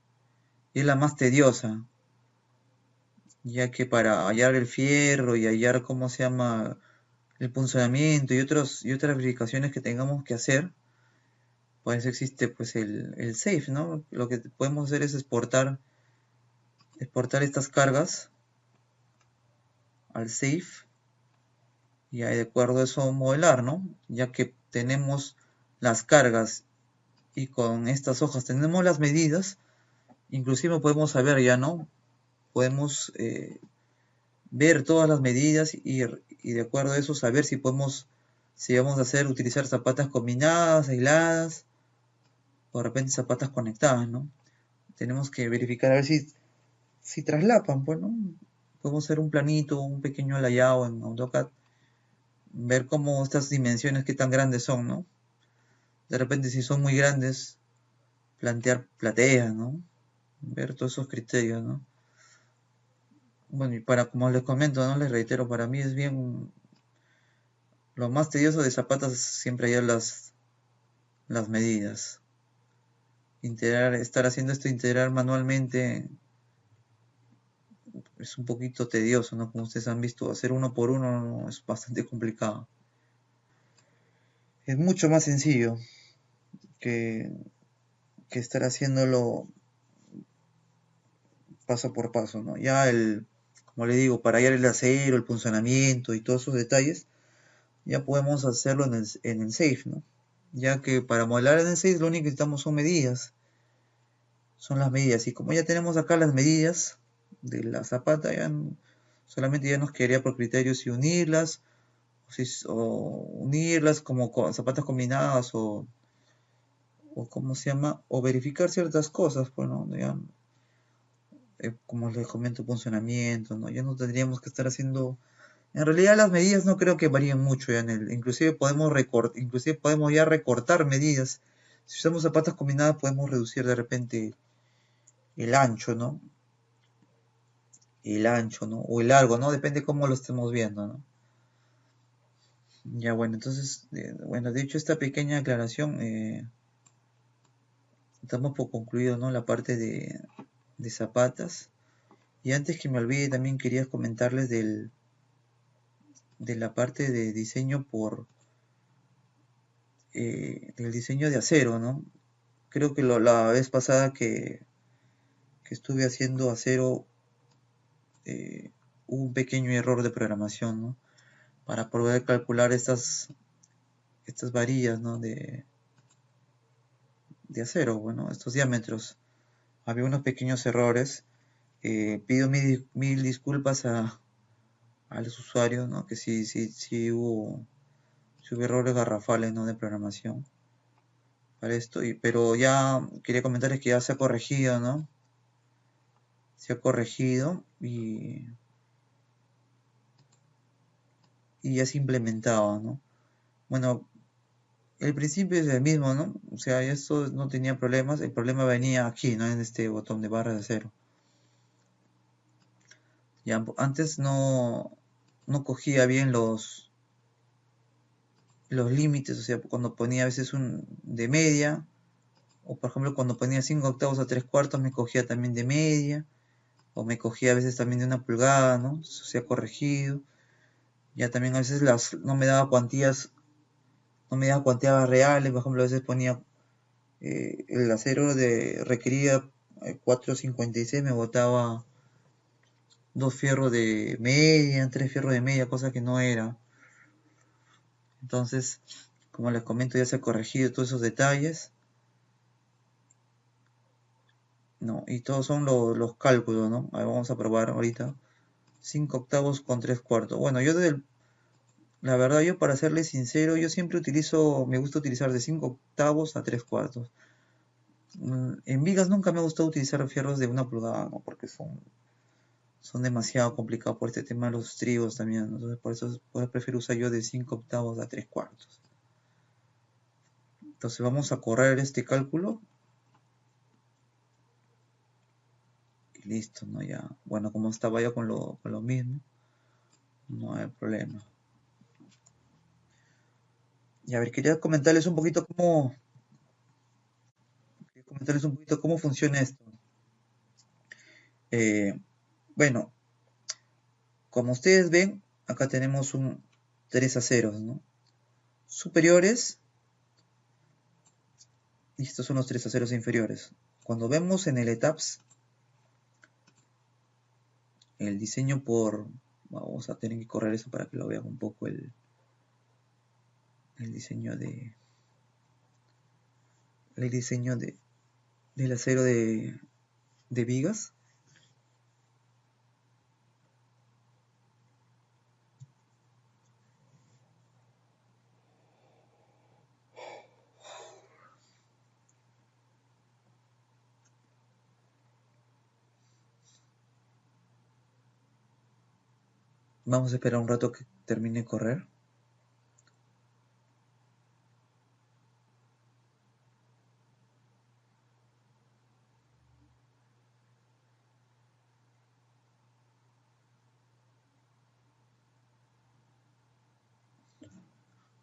más tediosa, ya que para hallar el fierro y hallar, ¿cómo se llama?, el punzonamiento y otras verificaciones que tengamos que hacer, pues existe pues el SAFE, ¿no? Lo que podemos hacer es exportar estas cargas al SAFE, y de acuerdo a eso modelar, ¿no? Ya que tenemos las cargas y con estas hojas tenemos las medidas, inclusive podemos saber ya, ¿no? Podemos ver todas las medidas, y de acuerdo a eso saber si vamos a utilizar zapatas combinadas, aisladas, o de repente zapatas conectadas, ¿no? Tenemos que verificar a ver si traslapan, pues, ¿no? Podemos hacer un planito, un pequeño layout en AutoCAD, ver cómo estas dimensiones, qué tan grandes son, ¿no? De repente, si son muy grandes, plantear plateas, ¿no? Ver todos esos criterios, ¿no? Bueno, y como les comento, ¿no? Les reitero, para mí es bien, lo más tedioso de zapatas es siempre hallar las medidas. Estar haciendo esto, integrar manualmente, es un poquito tedioso, ¿no? Como ustedes han visto, hacer uno por uno es bastante complicado. Es mucho más sencillo que, que estar haciéndolo paso por paso, ¿no? Como le digo, para hallar el acero, el punzonamiento y todos esos detalles, ya podemos hacerlo en el SAFE, ¿no? Ya que para modelar en el SAFE lo único que necesitamos son las medidas. Y como ya tenemos acá las medidas de la zapata, solamente ya nos quedaría por criterios si unirlas, unirlas como zapatas combinadas, o ¿cómo se llama? O verificar ciertas cosas, pues, ¿no? Ya, como les comento, funcionamiento, ¿no? Ya no tendríamos que estar haciendo. En realidad las medidas no creo que varíen mucho ya inclusive podemos ya recortar medidas. Si usamos zapatas combinadas podemos reducir de repente el ancho, ¿no? El ancho, ¿no? O el largo, ¿no? Depende cómo lo estemos viendo, ¿no? Ya, bueno, entonces, bueno, de hecho esta pequeña aclaración, estamos por concluido, ¿no? La parte de zapatas. Y antes que me olvide, también quería comentarles de la parte de diseño del diseño de acero, ¿no? Creo que la vez pasada que estuve haciendo acero, hubo un pequeño error de programación, ¿no? Para poder calcular estas varillas, ¿no? De acero, bueno, estos diámetros. Había unos pequeños errores. Pido mil disculpas a los usuarios, ¿no? Que sí hubo errores garrafales, ¿no? De programación para esto, pero ya quería comentarles que ya se ha corregido, ¿no? Se ha corregido y ya se implementaba, ¿no? Bueno, el principio es el mismo, ¿no? O sea, esto no tenía problemas, el problema venía aquí, ¿no? En este botón de barra de acero. Ya, antes no cogía bien los límites, o sea, cuando ponía a veces un de media, o por ejemplo cuando ponía 5 octavos a 3 cuartos me cogía también de media, o me cogía a veces también de 1 pulgada, ¿no? Eso se ha corregido. Ya también a veces no me daba cuantías, no me daba cuantías reales, por ejemplo a veces ponía el acero requería 4,56, me botaba 2 fierros de media, 3 fierros de media, cosa que no era. Entonces, como les comento, ya se ha corregido todos esos detalles. No, y todos son los cálculos, ¿no? A ver, vamos a probar ahorita. 5 octavos con 3 cuartos. Bueno, la verdad, yo para serles sincero, yo siempre me gusta utilizar de 5 octavos a 3 cuartos. En vigas nunca me ha gustado utilizar fierros de 1 pulgada, ¿no? Porque son demasiado complicados por este tema de los estribos también. Entonces, por eso prefiero usar yo de 5 octavos a 3 cuartos. Entonces, vamos a correr este cálculo. Y listo, ¿no? Ya. Bueno, como estaba yo con lo mismo, no hay problema. Y a ver, quería comentarles un poquito cómo funciona esto. Bueno, como ustedes ven, acá tenemos tres aceros, ¿no? Superiores, y estos son los tres aceros inferiores. Cuando vemos en el ETABS el diseño vamos a tener que correr eso para que lo vean un poco el diseño del acero de vigas. Vamos a esperar un rato que termine de correr.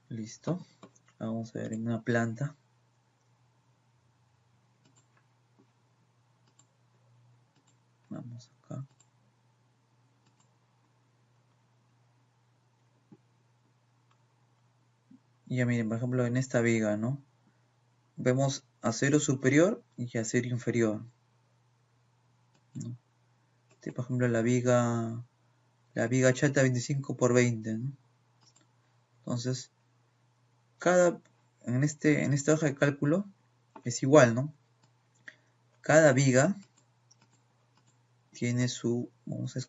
Listo. Vamos a ver en una planta. Vamos acá. Y ya miren, por ejemplo, en esta viga, ¿no? Vemos acero superior y acero inferior, ¿no? Por ejemplo, la viga chata 25 por 20, ¿no? Entonces, en esta hoja de cálculo es igual, ¿no? Cada viga tiene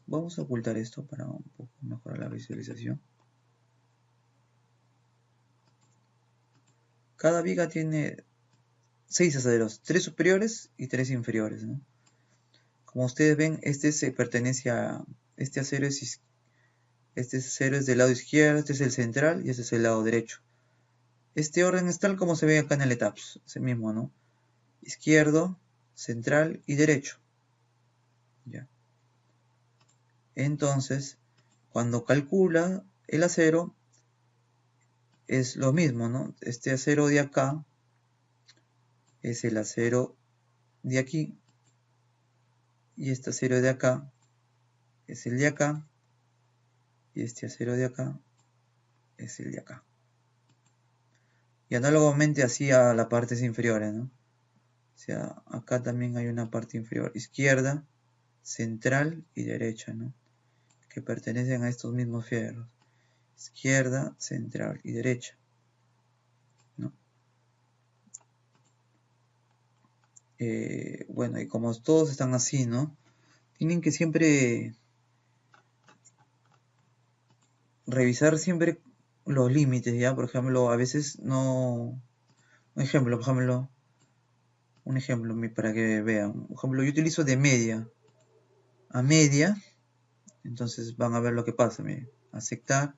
vamos a ocultar esto para un poco mejorar la visualización. Cada viga tiene 6 aceros, 3 superiores y 3 inferiores, ¿no? Como ustedes ven, este acero es del lado izquierdo, este es el central y este es el lado derecho. Este orden es tal como se ve acá en el ETABS, ese mismo, ¿no? Izquierdo, central y derecho. ¿Ya? Entonces, cuando calcula el acero, es lo mismo, ¿no? Este acero de acá es el acero de aquí, y este acero de acá es el de acá, y este acero de acá es el de acá. Y análogamente así a las partes inferiores, ¿no? O sea, acá también hay una parte inferior, izquierda, central y derecha, ¿no? Que pertenecen a estos mismos fierros. Izquierda, central y derecha, ¿no? Bueno, y como todos están así, ¿no? Tienen que siempre revisar siempre los límites, ¿ya? Por ejemplo, a veces no... Un ejemplo para que vean. Por ejemplo, yo utilizo de media a media, entonces van a ver lo que pasa, miren. Aceptar,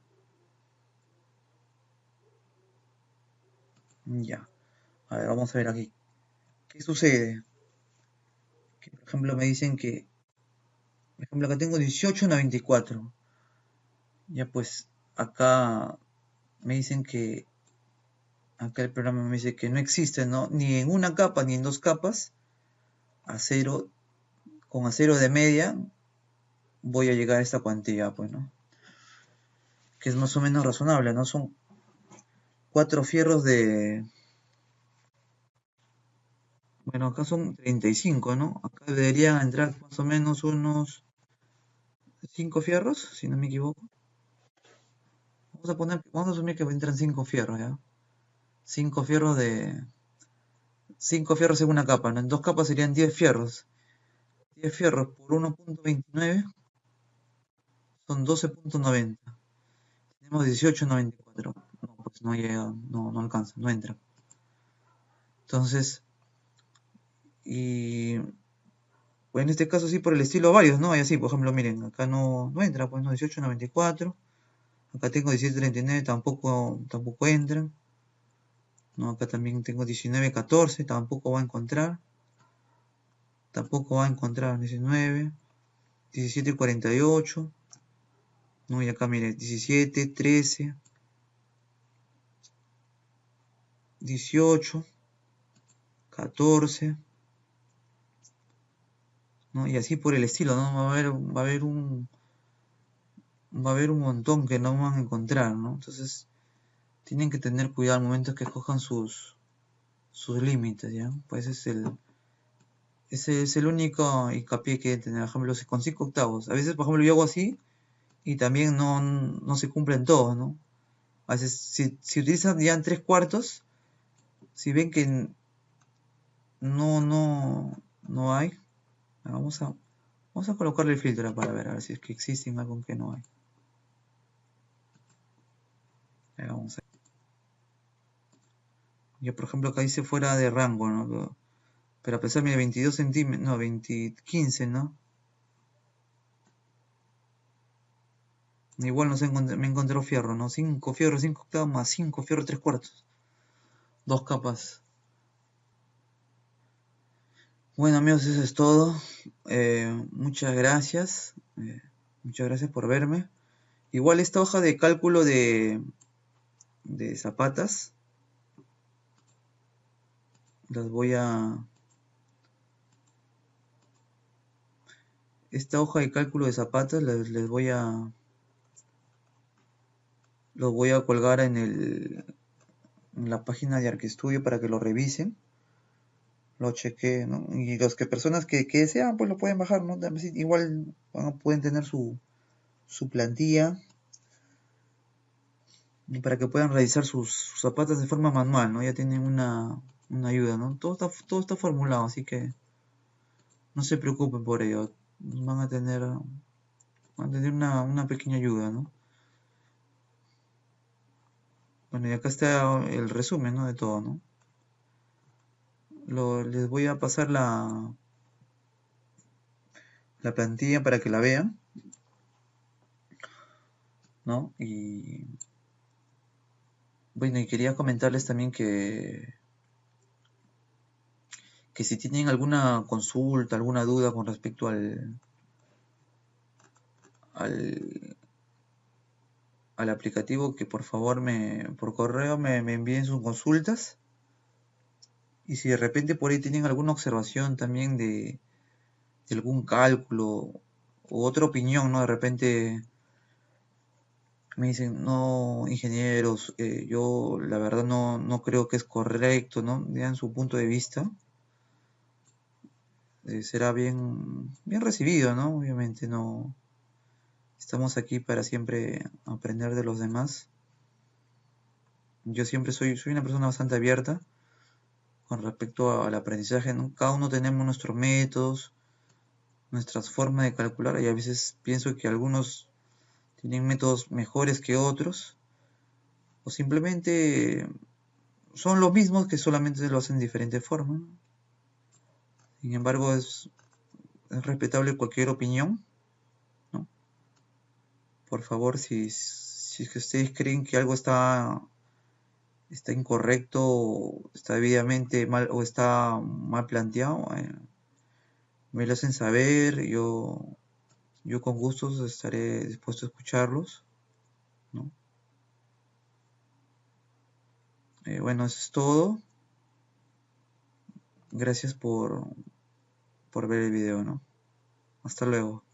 ya. A ver, vamos a ver aquí. ¿Qué sucede? Que, por ejemplo, me dicen que, por ejemplo, acá tengo 18,94. Ya pues, acá me dicen que, acá el programa me dice que no existe, ¿no? Ni en una capa ni en dos capas, acero, con acero de media, voy a llegar a esta cuantía, pues, ¿no? Que es más o menos razonable, ¿no? Son 4 fierros de... Bueno, acá son 35, ¿no? Acá deberían entrar más o menos unos 5 fierros, si no me equivoco. Vamos a asumir que entran 5 fierros, ¿ya? 5 fierros de... 5 fierros en una capa, ¿no? En dos capas serían 10 fierros. 10 fierros por 1,29 son 12,90. Tenemos 18,94. No, pues no llega, no alcanza, no entra. Entonces, y pues en este caso sí por el estilo varios, ¿no? Hay así, por ejemplo, miren, acá no entra, pues no, 18,94. Acá tengo 17,39, tampoco entra. No, acá también tengo 19,14, tampoco va a encontrar. Tampoco va a encontrar 19. 17,48. No, y acá mire, 17, 13, 18, 14, ¿no? Y así por el estilo, ¿no? Va a haber un montón que no van a encontrar, ¿no? Entonces, tienen que tener cuidado al momento que escojan sus límites, ¿ya? Pues ese es el único hincapié que tener, por ejemplo, con 5 octavos. A veces, por ejemplo, yo hago así y también no se cumplen todos, ¿no? A veces, si utilizan ya en 3 cuartos, si ven que no hay, vamos a colocarle el filtro para ver, a ver si es que existen algo que no hay. Vamos a ver. Yo, por ejemplo, acá dice fuera de rango, ¿no? Pero a pesar de 22 centímetros, no, 15, ¿no? Igual me encontró fierro, ¿no? 5 fierros, 5 octavos más 5 fierros, 3 cuartos. 2 capas. Bueno, amigos, eso es todo. Muchas gracias. Muchas gracias por verme. Igual esta hoja de cálculo de zapatas las voy a... Esta hoja de cálculo de zapatas les voy a... Los voy a colgar en la página de ArcStudio para que lo revisen, lo chequeen, ¿no? Y personas que desean, pues lo pueden bajar, ¿no? Igual pueden tener su plantilla y para que puedan realizar sus zapatas de forma manual, ¿no? Ya tienen una ayuda, ¿no? Todo está formulado, así que no se preocupen por ello. Van a tener una pequeña ayuda, ¿no? Bueno, y acá está el resumen, ¿no? De todo, ¿no? Les voy a pasar la plantilla para que la vean, ¿no? Y bueno, y quería comentarles también que si tienen alguna consulta, alguna duda con respecto al, al aplicativo, que por favor por correo me envíen sus consultas. Y si de repente por ahí tienen alguna observación también de algún cálculo o otra opinión, ¿no? De repente Me dicen, no, ingenieros, yo la verdad no creo que es correcto, ¿no? Digan su punto de vista, será bien recibido, ¿no? Obviamente no estamos aquí para siempre aprender de los demás. Yo siempre soy una persona bastante abierta con respecto al aprendizaje, ¿no? Cada uno tenemos nuestros métodos, nuestras formas de calcular, y a veces pienso que algunos tienen métodos mejores que otros, o simplemente son los mismos que solamente lo hacen de diferente forma. Sin embargo, es respetable cualquier opinión, ¿no? Por favor, si es que ustedes creen que algo está incorrecto, o está debidamente mal, o está mal planteado, me lo hacen saber, yo con gusto estaré dispuesto a escucharlos, ¿no? Bueno, eso es todo. Gracias por ver el video, ¿no? Hasta luego.